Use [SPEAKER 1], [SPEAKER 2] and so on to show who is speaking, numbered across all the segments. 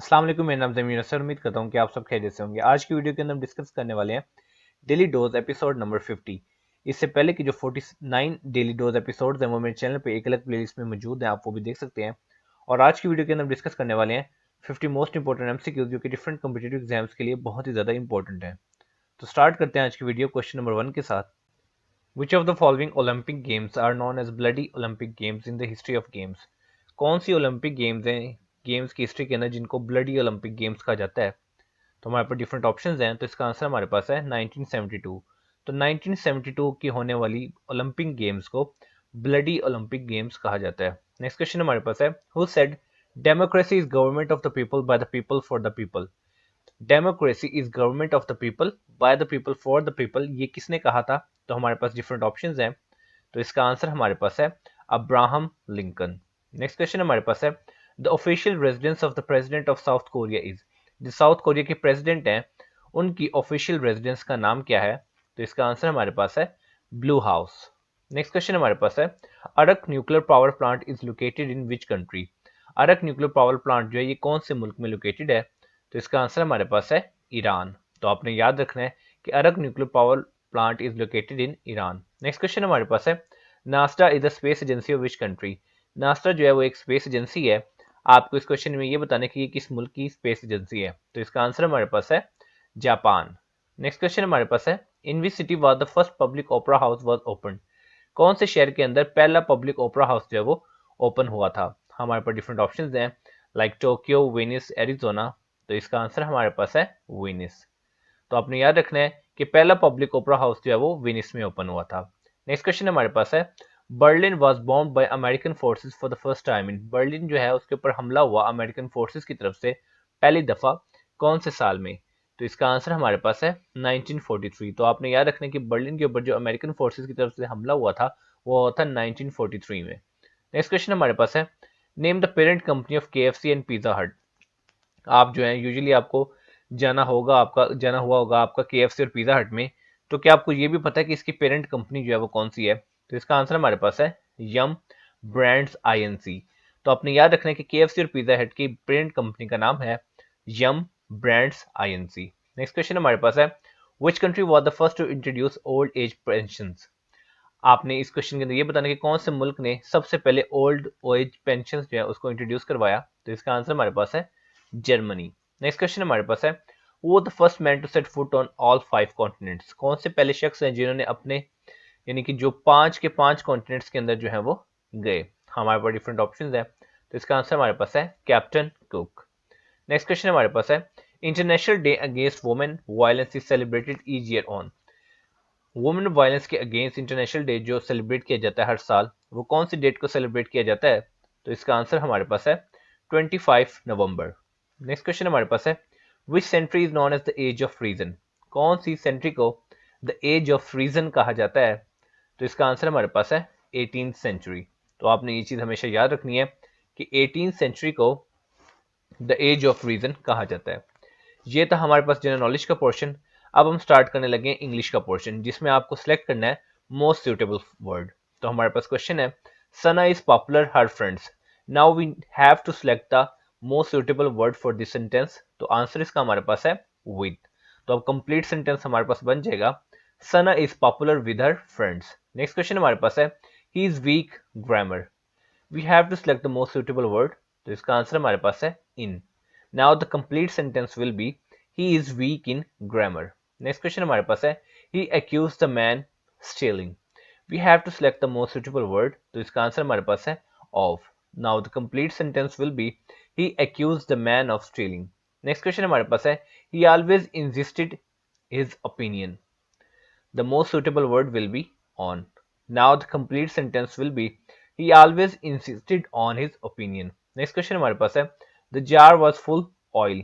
[SPEAKER 1] अस्सलाम वालेकुम, मेरा नाम ज़मीर सर। उम्मीद करता हूँ कि आप सब खैरियत से होंगे। आज की वीडियो के अंदर हम डिस्कस करने वाले हैं डेली डोज एपिसोड नंबर 50। इससे पहले की जो 49 डेली डोज एपिसोड्स हैं वो मेरे चैनल पे एक अलग प्लेलिस्ट में मौजूद हैं, आप वो भी देख सकते हैं। और आज की वीडियो के अंदर हम डिस्कस करने वाले हैं 50 मोस्ट इंपॉर्टेंट एमसीक्यूज जो कि डिफरेंट कॉम्पिटिटिव एग्जाम्स के लिए बहुत ही ज़्यादा इंपॉर्टेंट है। तो स्टार्ट करते हैं आज की वीडियो क्वेश्चन नंबर 1 के साथ। Which of the following Olympic games are known as bloody Olympic games in the history of games? कौन सी ओलंपिक गेम्स हैं गेम्स की हिस्ट्री के अंदर जिनको ब्लडी ओलंपिक गेम्स कहा जाता है? तो हमारे पास डिफरेंट ऑप्शंस हैं, तो इसका आंसर हमारे पास है 1972। तो 1972 की होने वाली ओलंपिक गेम्स को ब्लडी ओलंपिक गेम्स कहा जाता है। नेक्स्ट क्वेश्चन हमारे पास है, who said democracy is government of the people by the people for the people? Democracy is government of the people by the people for the people, ये किसने कहा था? तो हमारे पास डिफरेंट ऑप्शंस हैं, तो इसका आंसर हमारे पास है अब्राहम लिंकन। नेक्स्ट क्वेश्चन हमारे पास है, the official residence of the president of south Korea is? जो साउथ कोरिया के प्रेसिडेंट हैं उनकी ऑफिशियल रेजिडेंस का नाम क्या है? तो इसका आंसर हमारे पास है ब्लू हाउस। नेक्स्ट क्वेश्चन हमारे पास है, Arak nuclear power plant is located in which country? Arak nuclear power plant जो है ये कौन से मुल्क में लोकेटेड है? तो इसका आंसर हमारे पास है ईरान। तो आपने याद रखना है कि Arak nuclear power plant is located in Iran. Next question हमारे पास है, NASA is the space agency of which country? NASA जो है वो एक स्पेस एजेंसी है। आपको इस क्वेश्चन में ये बताने की किस मुल्क की स्पेस एजेंसी है, तो इसका आंसर हमारे पास है जापान। नेक्स्ट क्वेश्चन हमारे पास है, in which city was the first public opera house was open? कौन से शहर के अंदर पहला पब्लिक ओपेरा हाउस जो है वो ओपन हुआ था? हमारे पास डिफरेंट ऑप्शंस हैं, लाइक टोक्यो, वेनिस, एरिजोना। तो इसका आंसर हमारे पास है वेनिस। तो आपने याद रखना है कि पहला पब्लिक ओपेरा हाउस जो है वो वेनिस में ओपन हुआ था। नेक्स्ट क्वेश्चन हमारे पास है, Berlin was bomb bye American forces for the first time in? Berlin जो है उसके ऊपर हमला हुआ अमेरिकन फोर्सेस की तरफ से पहली दफा कौन से साल में? तो इसका आंसर हमारे पास है 1943। तो आपने याद रखना है कि बर्लिन के ऊपर जो अमेरिकन फोर्सेस की तरफ से हमला हुआ था वो हुआ था 1943 में। नेक्स्ट क्वेश्चन हमारे पास है, name the parent company of KFC and pizza हट? आप जो है यूजुअली आपको जाना हुआ होगा आपका केएफसी और पिज्जा हट में। तो क्या आपको ये भी पता है कि इसकी पेरेंट कंपनी जो है वो कौन सी है? तो इसका आंसर हमारे पास है यम ब्रांड्स आईएनसी। तो आपने याद रखना है कि केएफसी और पिज्जा हट की पेरेंट कंपनी का नाम है Yum brands INC. Next question हमारे पास है, which country was the first to introduce old age pensions? आपने इस क्वेश्चन के अंदर ये बताना कि कौन से मुल्क ने सबसे पहले ओल्ड एज पेंशन जो है उसको इंट्रोड्यूस करवाया? तो इसका आंसर हमारे पास है जर्मनी। नेक्स्ट क्वेश्चन हमारे पास है, वो the first man to set foot on all 5 continents? कौन से पहले शख्स हैं जिन्होंने अपने यानी कि जो 5 के 5 कॉन्टिनेंट्स के अंदर जो है वो गए? हमारे पास डिफरेंट ऑप्शंस है, तो इसका आंसर हमारे पास है कैप्टन कुक। नेक्स्ट क्वेश्चन हमारे पास है, international day against women violence is celebrated each year on? Women violence के अगेंस्ट इंटरनेशनल डे जो सेलिब्रेट किया जाता है हर साल, वो कौन सी डेट को सेलिब्रेट किया जाता है? तो इसका आंसर हमारे पास है 25 नवंबर। नेक्स्ट क्वेश्चन हमारे पास है, which century is known as the age of reason? कौन सी सेंचुरी को द एज ऑफ रीजन कहा जाता है? तो इसका आंसर हमारे पास है 18th सेंचुरी। तो आपने ये चीज हमेशा याद रखनी है कि 18th सेंचुरी को द एज ऑफ रीजन कहा जाता है। ये था हमारे पास जनरल नॉलेज का पोर्शन। अब हम स्टार्ट करने लगे इंग्लिश का पोर्शन, जिसमें आपको सिलेक्ट करना है मोस्ट सुटेबल वर्ड। तो हमारे पास क्वेश्चन है, Sana is popular her friends. Now we have to select the most suitable word for this sentence. तो आंसर इसका हमारे पास है विद। तो अब कंप्लीट सेंटेंस हमारे पास बन जाएगा, Sana is popular with her friends. Next question हमारे पास है, he is weak grammar. We have to select the most suitable word. तो इसका आंसर हमारे पास है in. Now the complete sentence will be, he is weak in grammar. Next question हमारे पास है, he accused the man stealing. We have to select the most suitable word. तो इसका आंसर हमारे पास है of. Now the complete sentence will be, he accused the man of stealing. Next question हमारे पास है, he always insisted his opinion. The most suitable word will be on. Now the complete sentence will be, he always insisted on his opinion. Next question हमारे पास है, the jar was full oil.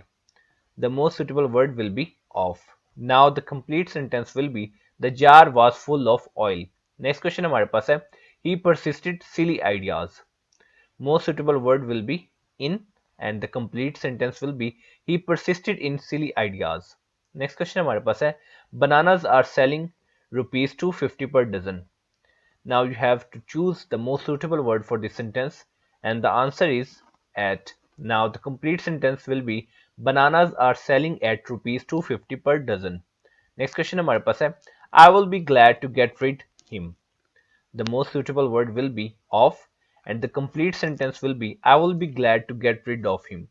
[SPEAKER 1] The most suitable word will be of. Now the complete sentence will be, the jar was full of oil. Next question हमारे पास है, he persisted silly ideas. Most suitable word will be in, and the complete sentence will be, he persisted in silly ideas. Next question हमारे पास है, bananas are selling rupees 250 per dozen. Now you have to choose the most suitable word for this sentence, and the answer is at. Now the complete sentence will be bananas are selling at rupees 250 per dozen. Next question हमारे पास है I will be glad to get rid him. The most suitable word will be of and the complete sentence will be I will be glad to get rid of him.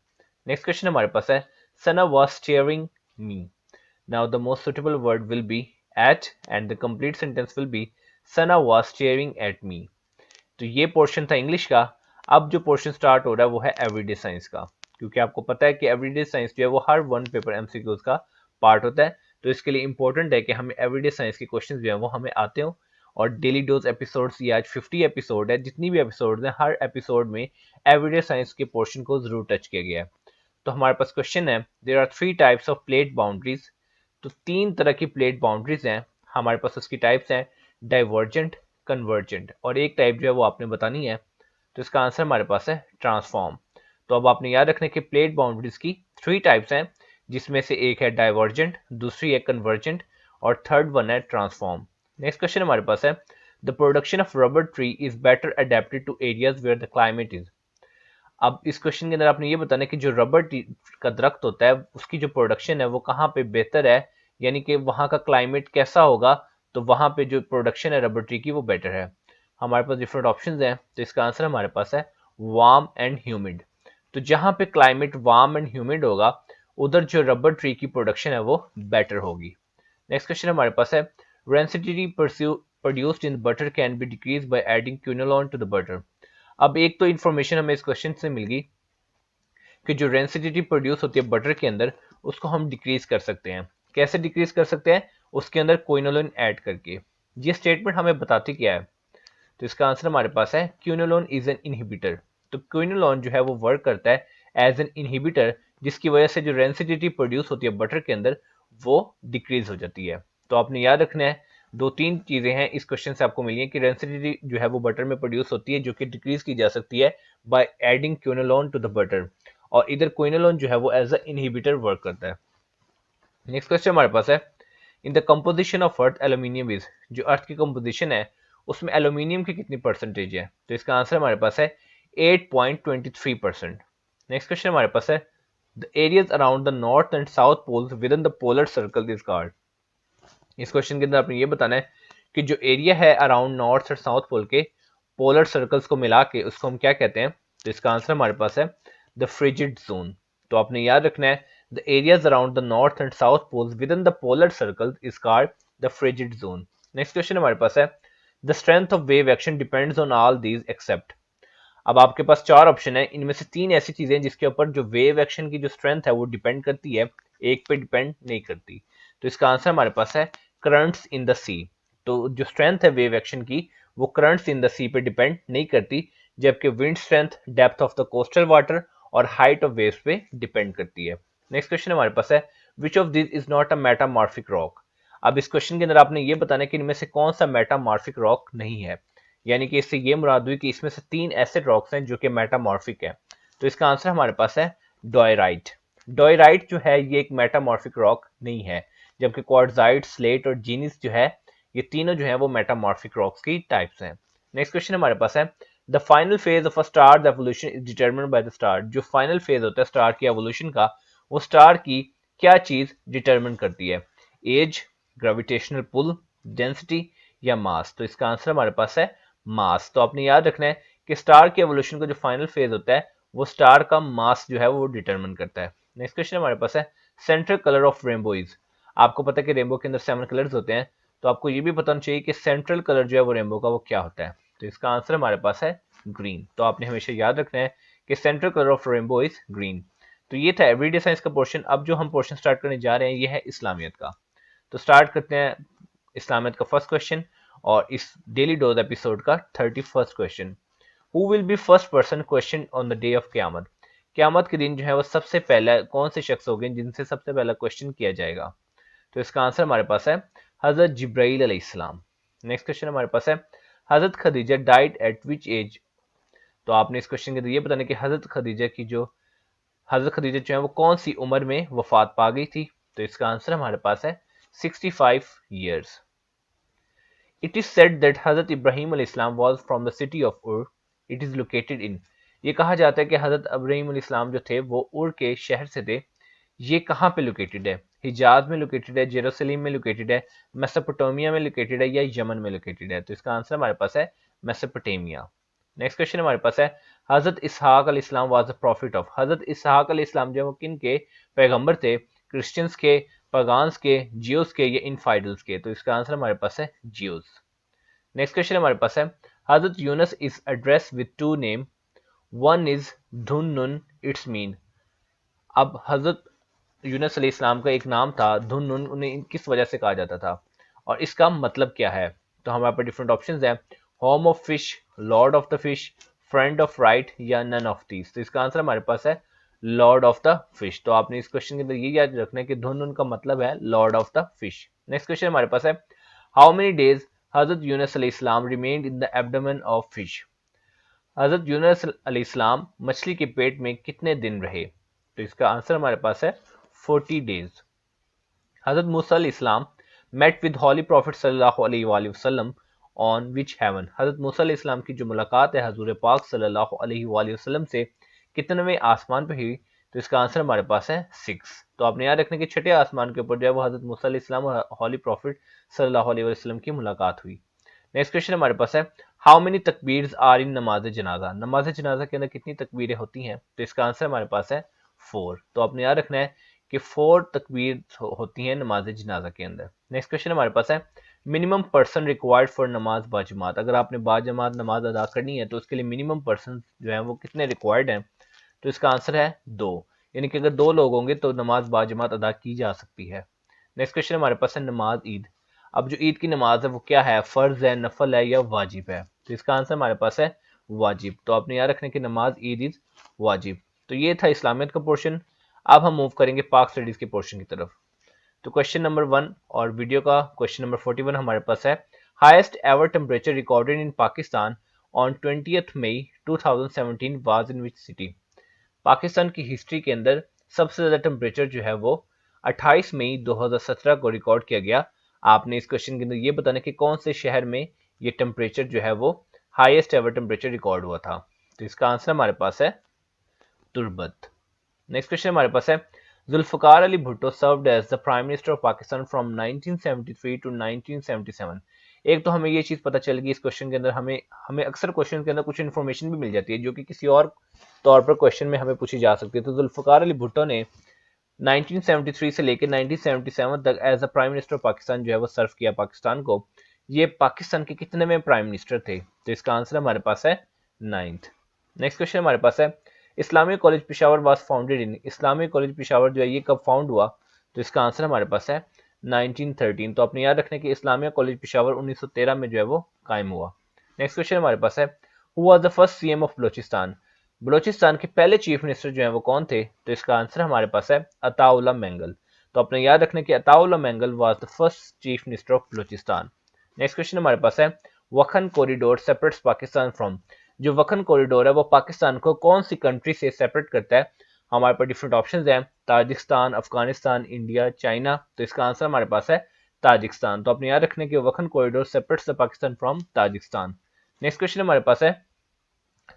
[SPEAKER 1] Next question हमारे पास है Sana was staring me. Now the most suitable word will be at and the complete sentence will be Sana was staring at me. तो ये portion था English का। अब जो portion start हो रहा है वो है एवरीडे साइंस का, क्योंकि आपको पता है कि एवरीडे साइंस जो है वो हर वन पेपर एमसीक्यूज का पार्ट होता है। तो इसके लिए इंपॉर्टेंट है कि हमें एवरीडे साइंस के क्वेश्चन जो है वो हमें आते हो। और डेली डोज एपिसोड्स, ये आज 50 एपिसोड है, जितनी भी एपिसोड है हर एपिसोड में एवरीडे साइंस के पोर्शन को जरूर टच किया गया है। तो हमारे पास क्वेश्चन है there are 3 types of plate boundaries. तो 3 तरह की प्लेट बाउंड्रीज हैं हमारे पास। उसकी टाइप्स हैं डाइवर्जेंट, कन्वर्जेंट और एक टाइप जो है वो आपने बतानी है। तो इसका आंसर हमारे पास है ट्रांसफॉर्म। तो अब आपने याद रखने की प्लेट बाउंड्रीज की 3 टाइप्स हैं, जिसमें से एक है डाइवर्जेंट, दूसरी है कन्वर्जेंट और थर्ड वन है ट्रांसफॉर्म। नेक्स्ट क्वेश्चन हमारे पास है the production of rubber tree is better adapted to areas where the climate is. अब इस क्वेश्चन के अंदर आपने ये बताना है कि जो रबर का दरख्त होता है उसकी जो प्रोडक्शन है वो कहाँ पे बेहतर है, यानी कि वहाँ का क्लाइमेट कैसा होगा, तो वहाँ पे जो प्रोडक्शन है रबर ट्री की वो बेटर है। हमारे पास डिफरेंट ऑप्शंस हैं, तो इसका आंसर हमारे पास है वार्म एंड ह्यूमिड। तो जहाँ पे क्लाइमेट वार्म एंड ह्यूमिड होगा उधर जो रबर ट्री की प्रोडक्शन है वो बेटर होगी। नेक्स्ट क्वेश्चन हमारे पास है rancidity produced in butter can be decreased by adding quinoline to the butter। अब एक तो इन्फॉर्मेशन हमें इस क्वेश्चन से मिल गई कि जो रेंसिडिटी प्रोड्यूस होती है बटर के अंदर उसको हम डिक्रीज कर सकते हैं। कैसे डिक्रीज कर सकते हैं? उसके अंदर क्विनोलोन ऐड करके। ये स्टेटमेंट हमें बताती क्या है? तो इसका आंसर हमारे पास है क्विनोलोन इज एन इनहिबिटर। तो क्विनोलोन जो है वो वर्क करता है एज एन इनहिबिटर, जिसकी वजह से जो रेंसिडिटी प्रोड्यूस होती है बटर के अंदर वो डिक्रीज हो जाती है। तो आपने याद रखना है 2-3 चीजें हैं इस क्वेश्चन से आपको मिली है कि रेंसिडिटी जो है वो बटर में प्रोड्यूस होती है जो कि डिक्रीज की जा सकती है by adding quinolone to the butter, और इधर क्विनोलोन जो है वो एज अ इनहिबिटर वर्क करता है। नेक्स्ट क्वेश्चन हमारे पास है in the composition of earth aluminium is. जो अर्थ की कंपोजिशन है उसमें एल्यूमिनियम की कितनी परसेंटेज है? तो इसका आंसर हमारे पास है 8.23%। नेक्स्ट क्वेश्चन हमारे पास है the areas around the north and south poles within the polar circle is called. इस क्वेश्चन के अंदर आपने ये बताना है कि जो एरिया है अराउंड नॉर्थ और साउथ पोल के पोलर सर्कल्स को मिला के उसको हम क्या कहते हैं? तो इसका आंसर हमारे पास है द फ्रिजिड जोन। तो आपने याद रखना है the areas around the north and south poles within the polar circle is called the frigid zone. Next question हमारे पास है the strength of wave action depends on all these except. अब आपके पास 4 ऑप्शन है, इनमें से 3 ऐसी चीजें हैं जिसके ऊपर जो वेव एक्शन की जो स्ट्रेंथ है वो डिपेंड करती है, एक पे डिपेंड नहीं करती। तो इसका आंसर हमारे पास है करंट्स इन द सी। तो जो स्ट्रेंथ है वेव एक्शन की वो करंट्स इन द सी पे डिपेंड नहीं करती, जबकि wind strength, depth of the coastal water और हाइट ऑफ वेव्स पे डिपेंड करती है। नेक्स्ट क्वेश्चन हमारे पास है which of this is not a metamorphic rock. अब इस क्वेश्चन के अंदर आपने ये बताना है कि इनमें से कौन सा मेटामॉर्फिक रॉक नहीं है, यानी कि इससे ये मुराद हुई कि इसमें से 3 ऐसे रॉक्स हैं जो कि मेटामॉर्फिक है। तो इसका आंसर हमारे पास है डॉयराइट। डॉयराइट जो है ये एक मेटामॉर्फिक रॉक नहीं है, जबकि क्वार्ट्जाइट, स्लेट और जीनिस जो है ये तीनों जो है वो मेटामॉर्फिक रॉक्स की टाइप्स हैं। नेक्स्ट क्वेश्चन हमारे पास है the final phase of a star evolution is determined by the star. जो फाइनल फेज होता है स्टार की एवोल्यूशन का वो स्टार की क्या चीज डिटरमिन करती है? एज, ग्रेविटेशनल पुल, डेंसिटी या मास। तो इसका आंसर हमारे पास है मास। तो आपने याद रखना है कि स्टार के एवोल्यूशन का जो फाइनल फेज होता है वो स्टार का मास जो है वो डिटरमिन करता है। नेक्स्ट क्वेश्चन हमारे पास है central colour of rainbow is. आपको पता है कि रेनबो के अंदर 7 कलर्स होते हैं, तो आपको ये भी पता होना चाहिए कि सेंट्रल कलर जो है वो रेनबो का वो क्या होता है। तो इसका आंसर हमारे पास है ग्रीन। तो आपने हमेशा याद रखना है कि central colour of rainbow is green. तो ये था एवरीडे साइंस का पोर्शन। अब जो हम पोर्शन स्टार्ट करने जा रहे हैं ये है इस्लामियत का। तो स्टार्ट करते हैं इस्लामियत का फर्स्ट क्वेश्चन और इस डेली डोज एपिसोड का 31st question. Who will be first person question on the day of क्यामत। क्यामत के दिन जो है वो सबसे पहला कौन से शख्स होंगे जिनसे सबसे पहला क्वेश्चन किया जाएगा? तो इसका आंसर हमारे पास है हजरत जिब्राइल अलैहिस्सलाम। नेक्स्ट क्वेश्चन हमारे पास है Hazrat Khadija died at which age. तो आपने इस क्वेश्चन के अंदर ये बताना कि हजरत खदीजा जो है वो कौन सी उम्र में वफात पा गई थी? तो इसका आंसर हमारे पास है 65 years। It is said that Hazrat Ibrahim al-Islam was from the city of Ur. It is located in। ये कहा जाता है कि हजरत इब्राहीम अलैहिस्सलाम जो थे वो उर के शहर से थे। ये कहाँ पे लोकेटेड है? हिजाज में लोकेटेड है, जेरूसलम में लोकेटेड है, मेसोपोटामिया में लोकेटेड है या यमन में लोकेटेड है? तो इसका आंसर हमारे पास है मेसोपोटामिया। नेक्स्ट क्वेश्चन हमारे पास है, हजरत इसहाक अलैहिस्सलाम वाज द प्रॉफिट ऑफ। हजरत इसहाक अलैहिस्सलाम जो वो किन के पैगंबर थे? क्रिश्चियंस के, पगान्स के, जियोस के या इनफाइडल्स के? तो इसका आंसर हमारे पास है जियोस। नेक्स्ट क्वेश्चन हमारे पास है, Hazrat Yunus is address with two name, one is Dhunnun its mean. अब हजरत यूनस अलैहिस्सलाम का एक नाम था धुन्नुन, उन्हें किस वजह से कहा जाता था और इसका मतलब क्या है? तो हमारे पास डिफरेंट ऑप्शंस हैं, home of fish, Lord of the fish, friend of right या नन ऑफ दीज। तो इसका आंसर हमारे पास है लॉर्ड ऑफ द फिश। तो आपने इस क्वेश्चन के अंदर ये याद रखना है कि धुन्नुन का मतलब है Lord of the fish. Next question हमारे पास है, हाउ मेनी डेज हजरत यूनस अलैहिस्सलाम remained in the abdomen of fish. हजरत यूनस अलैहिस्सलाम मछली के पेट में कितने दिन रहे? तो इसका आंसर हमारे पास है 40 डेज। हजरत मूसा अलैहिस्सलाम मेट विद हॉली प्रॉफिट सल्लल्लाहु अलैहि वसल्लम ऑन विच हेवन। हजरत मूसा अलैहिस्सलाम की जो मुलाकात है हजूर पाक सल्लल्लाहु अलैहि वसल्लम से कितनेवें आसमान पे हुई? तो इसका आंसर हमारे पास है 6। तो आपने याद रखना कि छठे आसमान के ऊपर जो है वो हजरत मूसा अलैहिस्सलाम और हॉली प्रॉफिट सल्लल्लाहु अलैहि वसल्लम की मुलाकात हुई। नेक्स्ट क्वेश्चन हमारे पास है, हाउ मेनी तकबीर्स आर इन नमाज जनाजा। नमाज जनाजा के अंदर कितनी तकबीरें होती हैं? तो इसका आंसर हमारे पास है 4। तो आपने याद रखना है कि 4 तकबीर होती हैं नमाज जनाजा के अंदर। नेक्स्ट क्वेश्चन हमारे पास है, मिनिमम पर्सन रिक्वायर्ड फॉर नमाज बाजमात। अगर आपने बाजमात नमाज अदा करनी है तो उसके लिए मिनिमम पर्सन जो है वो कितने रिक्वायर्ड हैं? तो इसका आंसर है 2, यानी कि अगर 2 लोग होंगे तो नमाज बाजमात अदा की जा सकती है। नेक्स्ट क्वेश्चन हमारे पास है, नमाज ईद। अब जो ईद की नमाज है वो क्या है? फर्ज है, नफल है या वाजिब है? तो इसका आंसर हमारे पास है वाजिब। तो आपने याद रखना कि नमाज ईद इज वाजिब। तो ये था इस्लामियत का पोर्शन। अब हम मूव करेंगे पाक स्टडीज के पोर्शन की तरफ। तो क्वेश्चन नंबर 1 और वीडियो का क्वेश्चन नंबर 41 हमारे पास है, highest ever temperature recorded in Pakistan on 20 May 2017 was in which city. Pakistan की हिस्ट्री के अंदर सबसे ज्यादा टेम्परेचर जो है वो 28 मई 2017 को रिकॉर्ड किया गया। आपने इस क्वेश्चन के अंदर ये बताना कि कौन से शहर में ये टेम्परेचर जो है वो हाईएस्ट एवर टेम्परेचर रिकॉर्ड हुआ था। तो इसका आंसर हमारे पास है तुर्बत। नेक्स्ट क्वेश्चन हमारे पास है, Zulfikar Ali Bhutto served as the prime minister of Pakistan from 1973 to 1977। एक तो हमें ये चीज पता चल गई इस क्वेश्चन के अंदर, हमें हमें अक्सर क्वेश्चन के अंदर कुछ इन्फॉर्मेशन भी मिल जाती है जो कि किसी और तौर पर क्वेश्चन में हमें पूछी जा सकती है। तो जुल्फकार अली भुट्टो ने 1973 से लेकर 1977 तक as a prime minister of Pakistan जो है वो सर्व किया पाकिस्तान को। ये पाकिस्तान के कितने में प्राइम मिनिस्टर थे? तो इसका आंसर हमारे पास है 9th। नेक्स्ट क्वेश्चन हमारे पास है, Islamic college Peshawar was founded in. Islamic college Peshawar जो है ये कब फाउंड हुआ? तो इसका आंसर हमारे पास है 1913। तो अपने याद रखने की इस्लामिक कॉलेज पिशावर 1913 में जो है वो कायम हुआ। नेक्स्ट क्वेश्चन हमारे पास है, who was the first CM of Balochistan. Balochistan के पहले चीफ मिनिस्टर जो है वो कौन थे? तो इसका आंसर हमारे पास है अताउल्ला मंगल। तो अपने याद रखने की Ataullah Mengal was the first chief minister of Balochistan. Next question हमारे पास है, Wakhan corridor separates Pakistan from. जो वखन कॉरिडोर है वो पाकिस्तान को कौन सी कंट्री से सेपरेट करता है? हमारे पास डिफरेंट ऑप्शंस हैं, ताजिकिस्तान, अफगानिस्तान, इंडिया, चाइना। तो इसका आंसर हमारे पास है ताजिकिस्तान। तो अपने याद रखने की Wakhan corridor separates the Pakistan from Tajikistan. Next question हमारे पास है,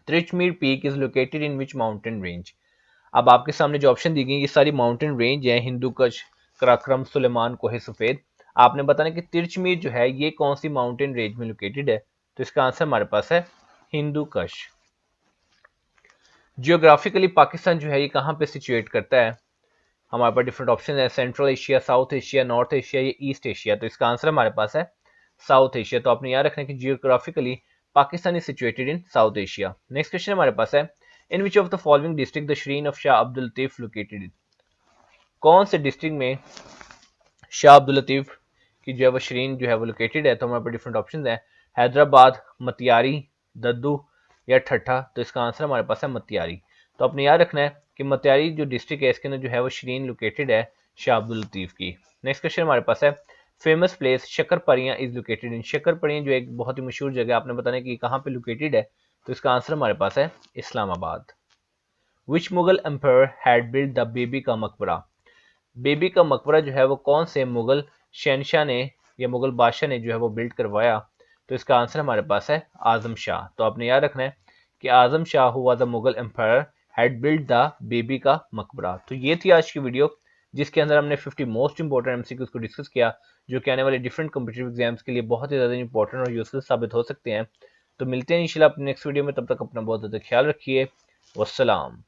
[SPEAKER 1] Tirichmir peak is located in which mountain range. अब आपके सामने जो ऑप्शन दी गई ये सारी माउंटेन रेंज है, हिंदू कश, कराक्रम, सुलेमान, कोहे सफेद। आपने बताना कि तिरचमीर जो है ये कौन सी माउंटेन रेंज में लोकेटेड है? तो इसका आंसर हमारे पास है हिंदू कश। जियोग्राफिकली पाकिस्तान जो है ये कहाँ पे सिचुएट करता है? हमारे पास डिफरेंट ऑप्शन है, central Asia, south Asia, north Asia या ईस्ट एशिया। तो इसका आंसर हमारे पास है साउथ एशिया। तो आपने याद रखना कि geographically Pakistan is situated in South Asia. Next question हमारे पास है, in which of the following district the shrine of Shah Abdul Latif located. कौन से डिस्ट्रिक्ट में शाह अब्दुल लतीफ की जो है वो शरीन जो है वो लोकेटेड है? तो हमारे पास डिफरेंट ऑप्शन है, हैदराबाद, मतियारी, दद्दू या ठट्ठा। तो इसका आंसर हमारे पास है मतियारी। तो अपने याद रखना है कि मतियारी जो डिस्ट्रिक्ट है इसके अंदर जो है वो शरीन लोकेटेड है शाह अब्दुल लतीफ की। नेक्स्ट क्वेश्चन हमारे पास है, famous place Shakarparian is located in. Shakarparian जो एक बहुत ही मशहूर जगह, आपने बताना कि कहाँ पे लोकेटेड है? तो इसका आंसर हमारे पास है Islamabad. Which Mughal empire had build the Bibi का मकबरा। बेबी का मकबरा जो है वो कौन से मुगल शहनशाह ने या मुगल बादशाह ने जो है वो बिल्ड करवाया? तो इसका आंसर हमारे पास है आजम शाह। तो आपने याद रखना है कि आजम शाह हुआ the Mughal empire had build the Bibi का मकबरा। तो ये थी आज की वीडियो, जिसके अंदर हमने 50 मोस्ट इंपॉर्टेंट एमसीक्यूज को डिस्कस किया, जो कि आने वाले डिफरेंट कॉम्पिटिटिव एग्जाम्स के लिए बहुत ही ज़्यादा इंपॉर्टेंट और यूजफुल साबित हो सकते हैं। तो मिलते हैं इंशाल्लाह अपने नेक्स्ट वीडियो में, तब तक अपना बहुत ज़्यादा ख्याल रखिए। वस्सलाम।